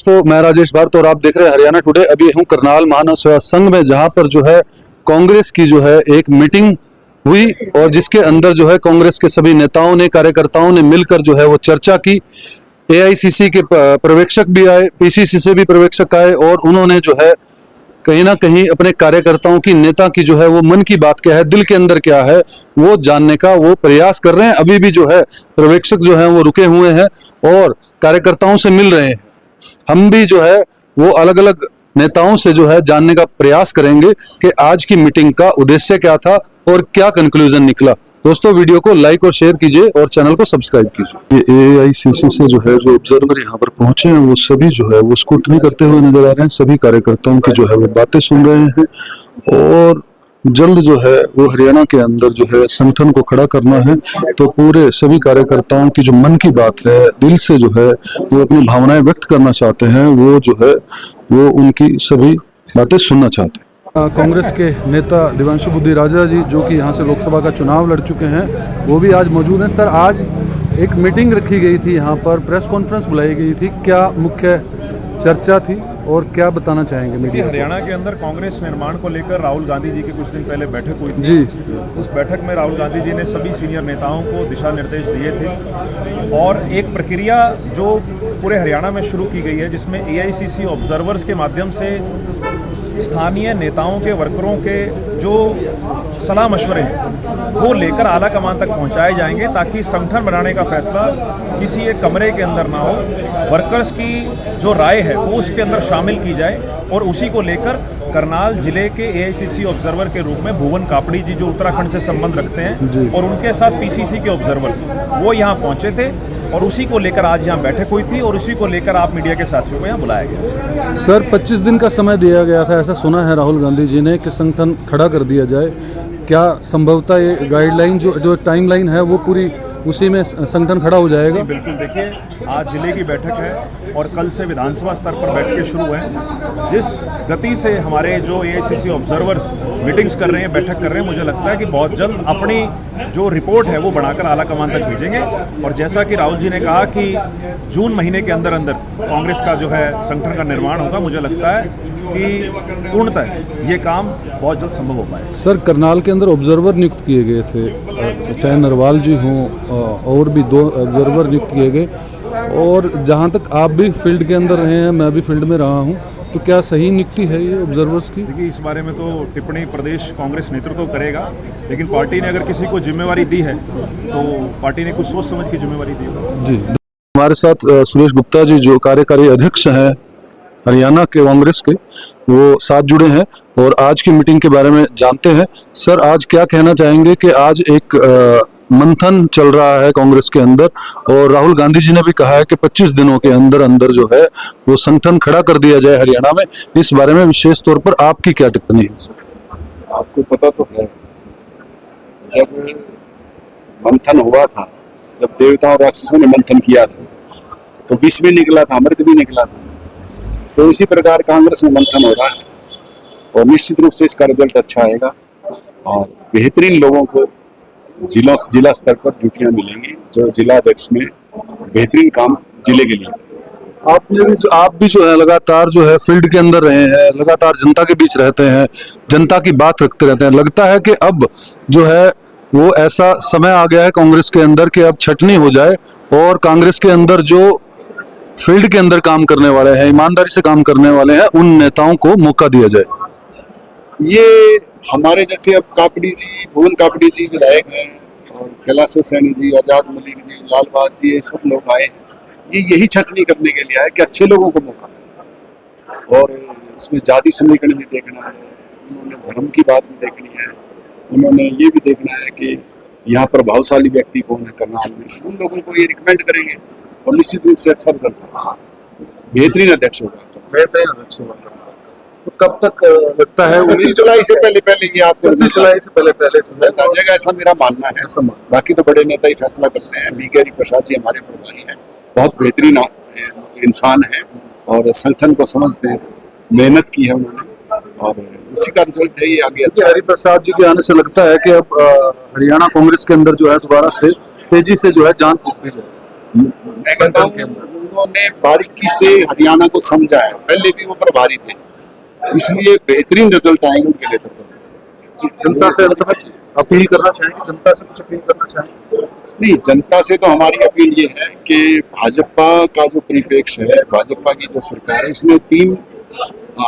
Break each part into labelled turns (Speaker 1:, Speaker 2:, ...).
Speaker 1: दोस्तों, मैं राजेश भारत और आप देख रहे हैं हरियाणा टुडे। अभी हूँ करनाल महानव सेवा संघ में, जहां पर जो है कांग्रेस की जो है एक मीटिंग हुई और जिसके अंदर जो है कांग्रेस के सभी नेताओं ने, कार्यकर्ताओं ने मिलकर जो है वो चर्चा की। एआईसीसी के पर्यवेक्षक भी आए, पीसीसी से भी पर्यवेक्षक आए और उन्होंने जो है कहीं ना कहीं अपने कार्यकर्ताओं की, नेता की जो है वो मन की बात क्या है, दिल के अंदर क्या है, वो जानने का वो प्रयास कर रहे हैं। अभी भी जो है पर्यवेक्षक जो है वो रुके हुए हैं और कार्यकर्ताओं से मिल रहे हैं। हम भी जो है वो अलग अलग नेताओं से जो है जानने का प्रयास करेंगे कि आज की मीटिंग का उद्देश्य क्या था और क्या कंक्लूजन निकला। दोस्तों, वीडियो को लाइक और शेयर कीजिए और चैनल को सब्सक्राइब कीजिए। ये एआईसीसी से जो है जो ऑब्जर्वर यहाँ पर पहुंचे हैं वो सभी जो है वो स्क्रूटनी करते हुए नजर आ रहे हैं। सभी कार्यकर्ताओं की जो है वो बातें सुन रहे हैं और जल्द जो है वो हरियाणा के अंदर जो है संगठन को खड़ा करना है। तो पूरे सभी कार्यकर्ताओं की जो मन की बात है, दिल से जो है वो अपनी भावनाएं व्यक्त करना चाहते हैं, वो जो है वो उनकी सभी बातें सुनना चाहते हैं। कांग्रेस के नेता दिव्यांशु बुद्धि राजा जी, जो कि यहाँ से लोकसभा का चुनाव लड़ चुके हैं, वो भी आज मौजूद हैं। सर, आज एक मीटिंग रखी गई थी, यहाँ पर प्रेस कॉन्फ्रेंस बुलाई गई थी, क्या मुख्य चर्चा थी और क्या बताना चाहेंगे मीडिया?
Speaker 2: हरियाणा के अंदर कांग्रेस निर्माण को लेकर राहुल गांधी जी की कुछ दिन पहले बैठक हुई थी
Speaker 1: जी।
Speaker 2: उस बैठक में राहुल गांधी जी ने सभी सीनियर नेताओं को दिशा निर्देश दिए थे और एक प्रक्रिया जो पूरे हरियाणा में शुरू की गई है, जिसमें एआईसीसी ऑब्जर्वर्स के माध्यम से स्थानीय नेताओं के, वर्करों के जो सलाह मशवरे हैं वो लेकर आला कमान तक पहुंचाए जाएंगे, ताकि संगठन बनाने का फैसला किसी एक कमरे के अंदर ना हो। वर्कर्स की जो राय है वो उसके अंदर शामिल की जाए और उसी को लेकर करनाल जिले के एआईसीसी ऑब्जर्वर के रूप में भुवन कापड़ी जी, जो उत्तराखंड से संबंध रखते हैं, और उनके साथ पीसीसी के ऑब्जर्वर्स वो यहाँ पहुंचे थे और उसी को लेकर आज यहाँ बैठक हुई थी और उसी को लेकर आप मीडिया के साथियों को यहाँ बुलाया गया।
Speaker 1: सर, 25 दिन का समय दिया गया था, ऐसा सुना है राहुल गांधी जी ने, कि संगठन खड़ा कर दिया जाए। क्या संभवतः ये गाइडलाइन जो टाइमलाइन है वो पूरी उसी में संगठन खड़ा हो जाएगा?
Speaker 2: बिल्कुल। देखिए, आज जिले की बैठक है और कल से विधानसभा स्तर पर बैठकें शुरू हैं। जिस गति से हमारे जो एआईसीसी ऑब्जर्वर्स मीटिंग्स कर रहे हैं, बैठक कर रहे हैं, मुझे लगता है कि बहुत जल्द अपनी जो रिपोर्ट है वो बनाकर आला कमान तक भेजेंगे। और जैसा कि राहुल जी ने कहा कि जून महीने के अंदर अंदर कांग्रेस का जो है संगठन का निर्माण होगा, मुझे लगता है कि पूर्णतः ये काम बहुत जल्द संभव हो पाए।
Speaker 1: सर, करनाल के अंदर ऑब्जर्वर नियुक्त किए गए थे, चाहे नरवाल जी हों और भी 2 ऑब्जर्वर नियुक्त किए गए, और जहां तक आप भी फील्ड के अंदर रहे हैं, मैं भी फील्ड में रहा हूं, तो क्या सही नियुक्ति है ये ऑब्जर्वर्स की?
Speaker 2: देखिए, इस बारे में तो टिप्पणी प्रदेश कांग्रेस नेतृत्व करेगा, लेकिन पार्टी ने अगर किसी को जिम्मेवारी दी है तो पार्टी ने कुछ सोच समझ की जिम्मेवारी दी होगी। जी।
Speaker 1: हमारे साथ सुरेश गुप्ता जी, जो कार्यकारी अध्यक्ष हैं हरियाणा के कांग्रेस के, वो साथ जुड़े हैं और आज की मीटिंग के बारे में जानते हैं। सर, आज क्या कहना चाहेंगे कि आज एक मंथन चल रहा है कांग्रेस के अंदर और राहुल गांधी जी ने भी कहा है कि 25 दिनों के अंदर अंदर जो है वो संगठन खड़ा कर दिया जाए हरियाणा में। इस बारे में विशेष तौर पर आपकी क्या टिप्पणी है?
Speaker 3: आपको पता तो है, जब मंथन हुआ था, जब देवताओं और राक्षसों ने मंथन किया था, तो विष भी निकला था, अमृत भी निकला था। तो इसी प्रकार कांग्रेस में मंथन हो रहा है और निश्चित रूप से इसका रिजल्ट अच्छा आएगा और बेहतरीन लोगों को जिला स्तर पर ड्यूटियां मिलेंगी, जो जिला अध्यक्ष में बेहतरीन काम जिले के लिए।
Speaker 1: आप भी जो है लगातार जो है फील्ड के अंदर रहे हैं, लगातार जनता के बीच रहते हैं, जनता की बात रखते रहते हैं। लगता है कि अब जो है वो ऐसा समय आ गया है कांग्रेस के अंदर कि अब छटनी हो जाए और कांग्रेस के अंदर जो फील्ड के अंदर काम करने वाले हैं, ईमानदारी से काम करने वाले हैं, उन नेताओं को मौका दिया जाए।
Speaker 3: ये हमारे जैसे अब कापड़ी जी, भुवन कापड़ी जी विधायक हैं और कैलाश सैनी जी, आजाद मलिक जी, लालबाज जी, ये सब लोग आए हैं। ये यही छटनी करने के लिए आए कि अच्छे लोगों को मौका मिले और इसमें जाति समीकरण भी देखना है, उन्होंने धर्म की बात भी देखनी है, उन्होंने ये भी देखना है कि यहाँ प्रभावशाली व्यक्ति कौन है करनाल में, उन लोगों को ये रिकमेंड करेंगे और निश्चित रूप से अच्छा रिजल्ट होगा, बेहतरीन अध्यक्ष होगा।
Speaker 1: बेहतरीन अध्यक्ष होगा। तो कब तक लगता है?
Speaker 3: 29 जुलाई से पहले ये आपको
Speaker 1: 29 जुलाई से पहले
Speaker 3: रिजल्ट आ जाएगा, ऐसा मेरा मानना है। बाकी तो बड़े नेता ही फैसला करते हैं। बीके प्रसाद जी हमारे प्रभारी हैं, बहुत बेहतरीन इंसान है और संगठन को समझते हैं, मेहनत की है उन्होंने और उसी का रिजल्ट है ये आगे अच्छा।
Speaker 1: हरिप्रसाद जी के आने से लगता है कि अब हरियाणा कांग्रेस के अंदर जो है दोबारा से तेजी से जो है जान फूंकनी चाहिए।
Speaker 3: मैं कहता हूँ उन्होंने बारीकी से हरियाणा को समझा है, पहले भी वो प्रभारी थे, इसलिए बेहतरीन रिजल्ट आएंगे उनके नेतृत्व में।
Speaker 1: जनता से अंत में अपील करना चाहेंगे, जनता से कुछ अपील करना चाहेंगे?
Speaker 3: नहीं, जनता से तो हमारी अपील ये है कि भाजपा का जो परिप्रेक्ष्य है, भाजपा की जो सरकार है, उसने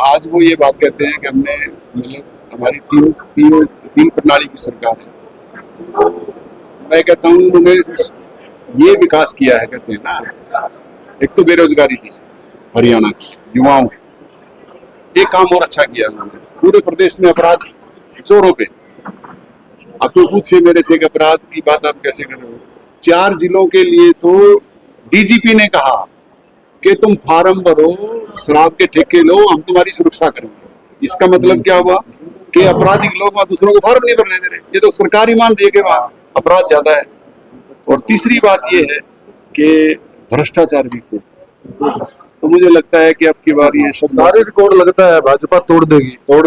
Speaker 3: आज वो ये बात कहते हैं कि हमने मतलब हमारी तीन प्रणाली की सरकार है। मैं कहता हूँ उन्होंने ये विकास किया है, कहते हैं ना, एक तो बेरोजगारी थी हरियाणा की युवाओं की, ये काम और अच्छा किया उन्होंने। पूरे प्रदेश में अपराध जोरों पे, आपको पूछिए मेरे से एक अपराध की बात आप कैसे कर रहे हो? 4 जिलों के लिए तो डीजीपी ने कहा कि तुम फार्म भरो, शराब के ठेके लो, हम तुम्हारी सुरक्षा करेंगे। इसका मतलब क्या हुआ कि आपराधिक लोग वहां दूसरों को फार्म नहीं भरने दे रहे। ये तो सरकार ही मान रही है कि वहां अपराध ज्यादा है। और तीसरी बात ये है कि भ्रष्टाचार भी खूब। तो मुझे लगता है कि अब की बार ये सब
Speaker 1: सारे रिकॉर्ड लगता है भाजपा तोड़ देगी
Speaker 3: और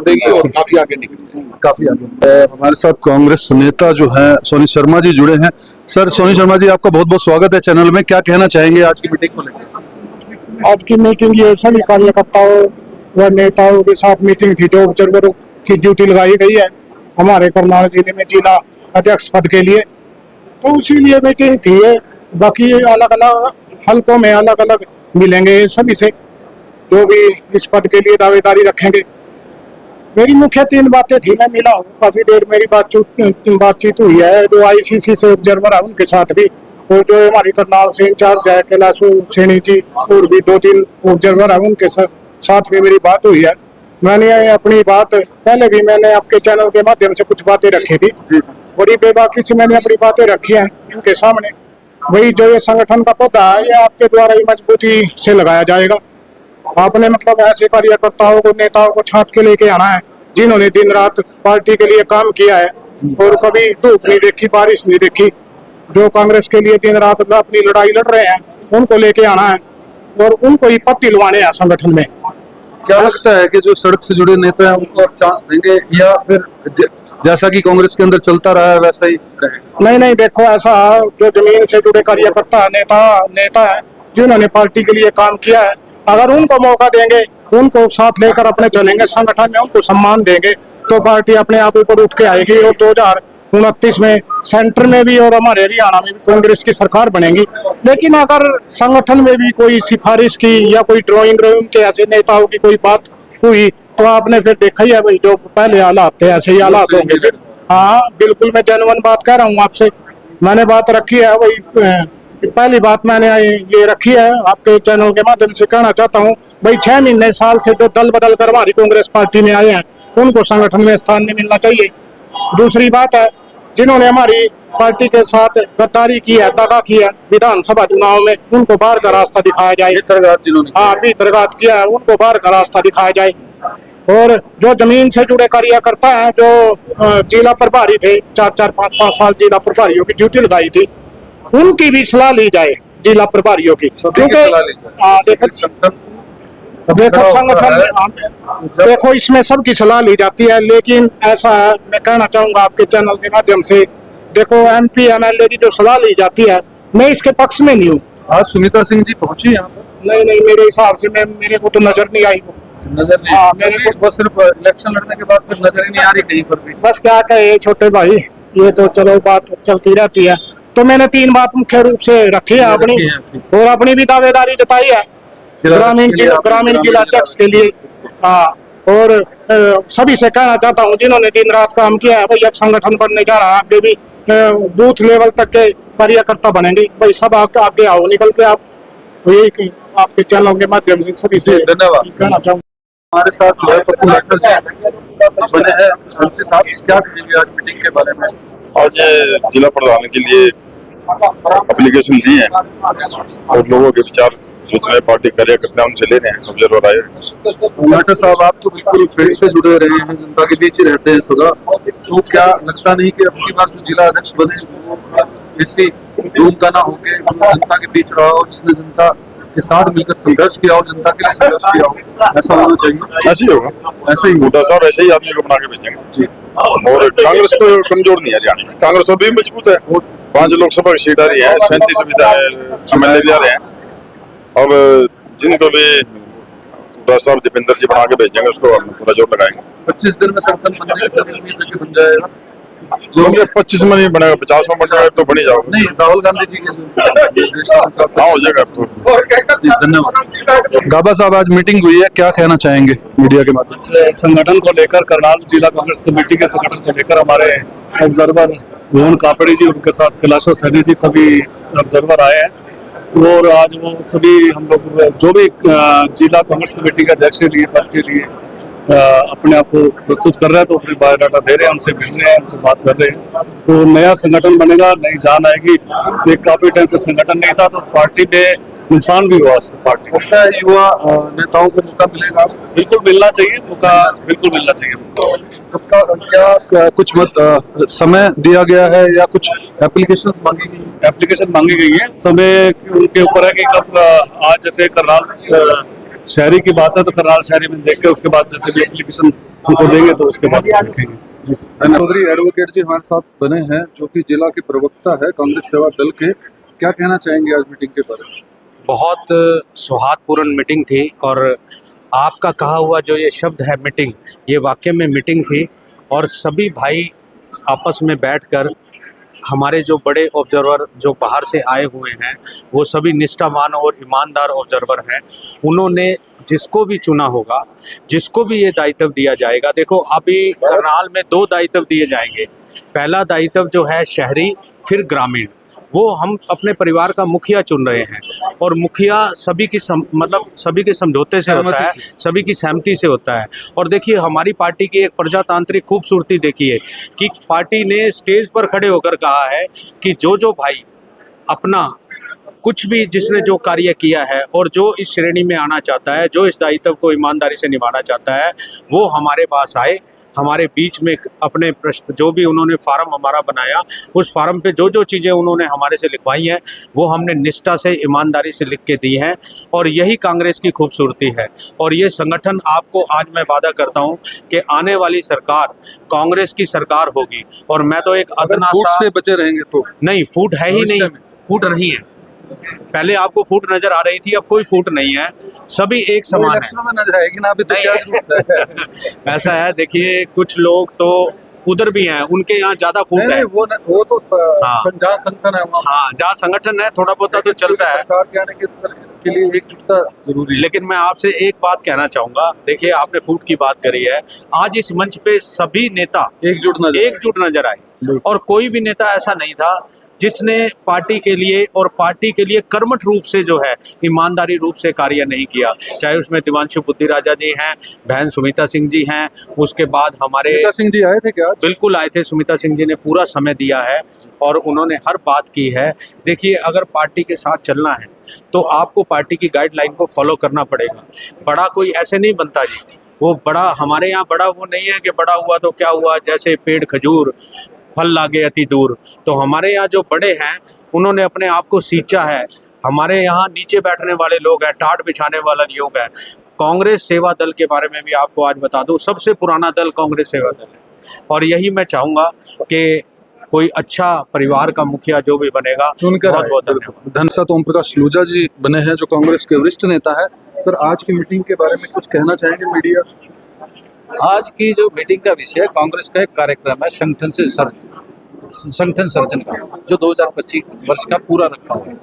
Speaker 3: काफी आगे निकल जाएगी।
Speaker 1: काफी आगे। हमारे साथ कांग्रेस नेता जो हैं सोनी शर्मा जी जुड़े हैं। सर, सोनी शर्मा जी, आपका बहुत बहुत स्वागत है चैनल में। क्या कहना चाहेंगे आज की मीटिंग को लेकर?
Speaker 4: आज की मीटिंग ये सभी कार्यकर्ताओं व नेताओं के साथ मीटिंग थी, जो ऑब्जर्वरों की ड्यूटी लगाई गई है हमारे करनाल जिले में जिला अध्यक्ष पद के लिए, तो उसी लिए मीटिंग थी। बाकी अलग अलग हलकों में अलग अलग मिलेंगे सभी से, जो भी इस पद के लिए दावेदारी रखेंगे। मेरी मुख्य 3 बातें थी, मैं मिला हूँ, काफी देर मेरी बातचीत हुई है। जो आईसीसी से ऑब्जर्वर है उनके साथ भी, और जो हमारी करनाल से इंचार्ज है कैलाशु सैनी जी, और भी 2-3 ऑब्जर्वर है उनके साथ भी मेरी बात हुई है। मैंने अपनी बात पहले भी मैंने आपके चैनल के माध्यम से कुछ बातें रखी थी, बड़ी बेबाकी से मैंने अपनी बातें रखी हैं इनके सामने। वही जो ये संगठन का पौधा है, ये आपके द्वारा ही मजबूती से लगाया जाएगा। आपने मतलब ऐसे कार्यकर्ताओं को, नेताओं को छांट के लेके आना है जिन्होंने दिन रात पार्टी के लिए काम किया है और कभी धूप नहीं देखी, बारिश नहीं देखी। जो कांग्रेस के लिए दिन रात अपनी लड़ाई लड़ रहे हैं, उनको लेके आना है और उनको ही पद दिलवाने हैं संगठन में।
Speaker 1: क्या लगता है कि जो सड़क से जुड़े नेता हैं उनको आप चांस देंगे, या फिर जैसा कि कांग्रेस के अंदर चलता रहा है वैसा ही रहेगा?
Speaker 4: नहीं, देखो, ऐसा जो जमीन से जुड़े कार्यकर्ता नेता है जिन्होंने पार्टी के लिए काम किया है, अगर उनको मौका देंगे, उनको साथ लेकर अपने चलेंगे, संगठन में उनको सम्मान देंगे, तो पार्टी अपने आप ऊपर उठ के आएगी और 2029 में सेंटर में भी और हमारे हरियाणा में भी कांग्रेस की सरकार बनेगी। लेकिन अगर संगठन में भी कोई सिफारिश की या कोई ड्राइंग रूम के ऐसे नेताओं की कोई बात हुई, तो आपने फिर देखा ही है भाई, जो पहले हालात थे ऐसे ही हालात होंगे। हाँ, बिल्कुल, मैं जेन्युइन बात कह रहा हूँ आपसे। मैंने बात रखी है वही, पहली बात मैंने ये रखी है, आपके चैनल के माध्यम से कहना चाहता हूँ भाई, 6 महीने साल से जो दल बदल कर हमारी कांग्रेस पार्टी में आए हैं, उनको संगठन में स्थान नहीं मिलना चाहिए। दूसरी बात है, जिन्होंने हमारी पार्टी के साथ गद्दारी की है, दगा किया विधानसभा चुनाव में, उनको बाहर का रास्ता दिखाया जाए। भीतरघात किया है, उनको बाहर का रास्ता दिखाया जाए। और जो जमीन से जुड़े कार्यकर्ता हैं, जो जिला प्रभारी थे, 4-4, 5-5 साल जिला प्रभारियों की ड्यूटी लगाई थी, उनकी भी सलाह ली जाए, जिला प्रभारियों की। क्योंकि देखो संगठन में देखो इसमें सबकी सलाह ली जाती है, लेकिन ऐसा है, मैं कहना चाहूंगा आपके चैनल के माध्यम से, देखो MP MLA की जो सलाह ली जाती है, मैं इसके पक्ष में नहीं हूँ।
Speaker 1: आज सुनीता सिंह जी पहुंची यहाँ पर?
Speaker 4: नहीं, मेरे हिसाब से मेरे को तो नजर नहीं आई।
Speaker 1: नजर नहीं?
Speaker 4: हाँ, मेरे को
Speaker 1: बस सिर्फ इलेक्शन लड़ने के बाद फिर नजर ही नहीं आ रही कहीं पर भी।
Speaker 4: बस क्या कहे छोटे भाई, ये तो चलो बात चलती रहती है। तो मैंने 3 बात मुख्य रूप से रखी है अपनी, और अपनी भी दावेदारी जताई है ग्रामीण जिला अध्यक्ष के लिए। हाँ, और सभी से कहना चाहता हूँ जिन्होंने दिन रात काम किया है, भाई अब संगठन बनने जा रहा है, आगे भी बूथ लेवल तक के कार्यकर्ता बनेंगे भाई, सब आगे आओ, निकल के आप। यही आपके चैनल के माध्यम से सभी से
Speaker 1: धन्यवाद
Speaker 4: कहना चाहूँगा।
Speaker 1: हमारे साथ जो है पप्पू लाठर जी बने हैं हमसे। साहब, क्या कहेंगे आज मीटिंग के बारे में?
Speaker 5: आज जिला प्रधान के लिए एप्लीकेशन ली है और लोगों के विचार जितने पार्टी कार्यकर्ता उनसे ले रहे हैं, ऑब्जर्वर आए।
Speaker 1: लाठर साहब, आप तो बिल्कुल फील्ड से जुड़े रहे हैं, जनता के बीच ही रहते हैं सदा, तो क्या लगता नहीं कि अब की बार जो जिला अध्यक्ष बने वो किसी रूम का ना होके जनता के बीच रहा हो, जिसने जनता के साथ मिलकर संघर्ष किया और जनता के लिए संघर्ष किया हो, ऐसा होना चाहिए?
Speaker 5: ऐसे ही होगा, ऐसे ही मोटा साहब ऐसे ही आदमी को बना के भेजेंगे
Speaker 1: जी।
Speaker 5: और कांग्रेस तो कमजोर नहीं है हरियाणा में, कांग्रेस तो भी मजबूत है। 5 लोकसभा की सीट आ रही है, 37 MLA भी आ रहे हैं, अब जिनको भी डॉक्टर साहब दीपेंद्र जी बना के भेजेंगे उसको हम पूरा जोर लगाएंगे।
Speaker 1: 25 दिन में संगठन बनने की उम्मीद है कि बन जाएगा।
Speaker 5: क्योंकि 25 में नहीं बनेगा, 50 में बन जाएगा तो बन ही जाओगे।
Speaker 1: नहीं, राहुल गांधी जी के जो
Speaker 5: हाँ हो जाएगा अब तो।
Speaker 1: जी, धन्यवाद। गाबा साहब, आज मीटिंग हुई है, क्या कहना चाहेंगे मीडिया के माध्यम से?
Speaker 6: संगठन को लेकर करनाल जिला कांग्रेस कमेटी के संगठन को लेकर हमारे ऑब्जर्वर भुवन कापड़ी जी, उनके साथ कैलाशो सैनी जी, सभी ऑब्जर्वर आए हैं। और आज वो सभी हम लोग जो भी जिला कांग्रेस कमेटी के अध्यक्ष के लिए पद के लिए अपने आप को प्रस्तुत कर रहे हैं, तो अपनी बायोडाटा दे रहे हैं, उनसे मिल रहे हैं, उनसे बात कर रहे हैं। तो नया संगठन बनेगा, नई जान आएगी। ये काफी टाइम से संगठन नहीं था, तो पार्टी में नुकसान भी हुआ उसको। पार्टी
Speaker 1: लगता है युवा नेताओं को मौका मिलेगा?
Speaker 6: बिल्कुल मिलना चाहिए, मौका बिल्कुल मिलना चाहिए।
Speaker 1: क्या कुछ समय दिया गया है या कुछ एप्लीकेशन मांगी गई?
Speaker 6: एप्लीकेशन मांगी गई है, समय उनके ऊपर है कि कब। आज जैसे करनाल शहरी की बात है, तो करनाल शहरी में देख के उसके बाद जैसे भी एप्लीकेशन उनको देंगे तो उसके बाद देखेंगे।
Speaker 1: चौधरी एडवोकेट जी हमारे साथ बने हैं, जो कि जिला के प्रवक्ता है कांग्रेस सेवा दल के। क्या कहना चाहेंगे आज मीटिंग के बारे में?
Speaker 7: बहुत सौहार्दपूर्ण मीटिंग थी, और आपका कहा हुआ जो ये शब्द है मीटिंग, ये वाकई में मीटिंग थी। और सभी भाई आपस में बैठकर, हमारे जो बड़े ऑब्जर्वर जो बाहर से आए हुए हैं, वो सभी निष्ठावान और ईमानदार ऑब्जर्वर हैं। उन्होंने जिसको भी चुना होगा, जिसको भी ये दायित्व दिया जाएगा, देखो अभी करनाल में 2 दायित्व दिए जाएंगे। पहला दायित्व जो है शहरी, फिर ग्रामीण, वो हम अपने परिवार का मुखिया चुन रहे हैं। और मुखिया सभी की मतलब सभी के समझौते से होता है, सभी की सहमति से होता है। और देखिए, हमारी पार्टी की एक प्रजातांत्रिक खूबसूरती देखिए कि पार्टी ने स्टेज पर खड़े होकर कहा है कि जो भाई अपना कुछ भी जिसने जो कार्य किया है और जो इस श्रेणी में आना चाहता है, जो इस दायित्व को ईमानदारी से निभाना चाहता है, वो हमारे पास आए, हमारे बीच में अपने प्रश्न जो भी उन्होंने फार्म हमारा बनाया, उस फार्म पे जो चीज़ें उन्होंने हमारे से लिखवाई हैं, वो हमने निष्ठा से, ईमानदारी से लिख के दी हैं। और यही कांग्रेस की खूबसूरती है। और ये संगठन, आपको आज मैं वादा करता हूं कि आने वाली सरकार कांग्रेस की सरकार होगी। और मैं तो एक अदना
Speaker 1: फूट से बचे रहेंगे तो?
Speaker 7: नहीं, फूट है ही नहीं, फूट नहीं है। पहले आपको फूट नजर आ रही थी, अब कोई फूट नहीं है, सभी एक समान है।
Speaker 1: में नजर आएगी ना, अभी तो क्या जरूरत है?
Speaker 7: ऐसा है, देखिए कुछ लोग तो उधर भी हैं, उनके यहाँ ज्यादा फूट है।
Speaker 1: वो तो
Speaker 7: हाँ।
Speaker 1: जहाँ संगठन है वहाँ,
Speaker 7: हाँ, जहाँ संगठन है थोड़ा बहुत तो चलता है।
Speaker 1: सरकार के आने के लिए एकजुटता जरूरी है।
Speaker 7: लेकिन मैं आपसे एक बात कहना चाहूंगा, देखिए आपने फूट की बात करी है, आज इस मंच पे सभी नेता एकजुट नजर आए। और कोई भी नेता ऐसा नहीं था जिसने पार्टी के लिए कर्मठ रूप से जो है ईमानदारी रूप से कार्य नहीं किया। चाहे उसमें दिवांशु बुद्धि राजा जी हैं, बहन सुमिता सिंह जी हैं, उसके बाद हमारे
Speaker 1: सुमिता सिंह जी आए थे क्या?
Speaker 7: बिल्कुल आए थे। सुमिता सिंह जी ने पूरा समय दिया है और उन्होंने हर बात की है। देखिए, अगर पार्टी के साथ चलना है तो आपको पार्टी की गाइडलाइन को फॉलो करना पड़ेगा। बड़ा कोई ऐसे नहीं बनता जी, वो बड़ा हमारे यहाँ बड़ा वो नहीं है कि बड़ा हुआ तो क्या हुआ, जैसे पेड़ खजूर फल लागे अति दूर। तो हमारे यहाँ जो बड़े हैं, उन्होंने अपने आप को सींचा है। हमारे यहाँ नीचे बैठने वाले लोग हैं, टाट बिछाने वाला लोग हैं। कांग्रेस सेवा दल के बारे में भी आपको आज बता दूं, सबसे पुराना दल कांग्रेस सेवा दल है। और यही मैं चाहूँगा कि कोई अच्छा परिवार का मुखिया जो भी बनेगा, बहुत बहुत धन्यवाद।
Speaker 1: धनसत ओम प्रकाश लूजा जी बने हैं, जो कांग्रेस के वरिष्ठ नेता है। सर, आज की मीटिंग के बारे में कुछ कहना चाहेंगे मीडिया?
Speaker 8: आज की जो मीटिंग का विषय कांग्रेस का एक कार्यक्रम है संगठन सर्जन का, जो 2025 वर्ष का पूरा रखा हुआ है।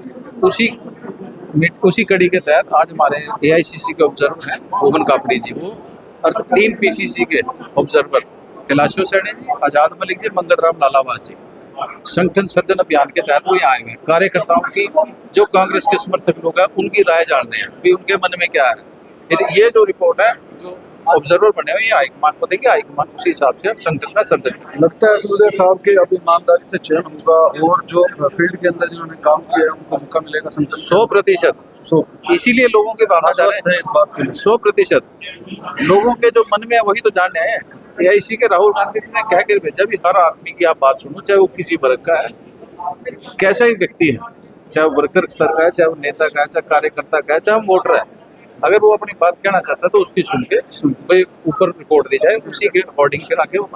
Speaker 8: उसी कड़ी के तहत आज हमारे AICC के ऑब्जर्वर हैं भुवन कापड़ी जी, वो और 3 PCC के ऑब्जर्वर कैलाशो सैनी जी, आजाद मलिक जी, मंगल राम लालावास जी, संगठन सर्जन अभियान के तहत वो यहाँ आए हुए हैं। कार्यकर्ताओं की, जो कांग्रेस के समर्थक लोग हैं, उनकी राय जानने हैं कि उनके मन में क्या है। फिर ये जो रिपोर्ट है, जो ऑब्जर्वर बने हुए, ये हाईकमान को देंगे, हाईकमान उसी हिसाब से संगठन का सर्जन करेंगे।
Speaker 1: लगता है सूर्या साहब के अब ईमानदारी से चयन होगा और जो फील्ड के अंदर जिन्होंने काम किया है उनको मौका मिलेगा संगठन?
Speaker 8: 100%। इसीलिए लोगों के भावना जाने
Speaker 1: है इस बात के लिए।
Speaker 8: 100% लोगों के जो मन में है वही तो जानने हैं। AIC के राहुल गांधी जी ने कह कर भेजा भी हर आदमी की आप बात सुनो, चाहे वो किसी वर्ग का है, कैसा ही व्यक्ति है, चाहे वो वर्कर स्तर का है, चाहे वो नेता का है, चाहे कार्यकर्ता का है, चाहे वो वोटर है। अगर वो अपनी बात कहना चाहता है तो उसकी सुन के ऊपर रिपोर्ट दी जाए, उसी के अकॉर्डिंग फिर आगे वो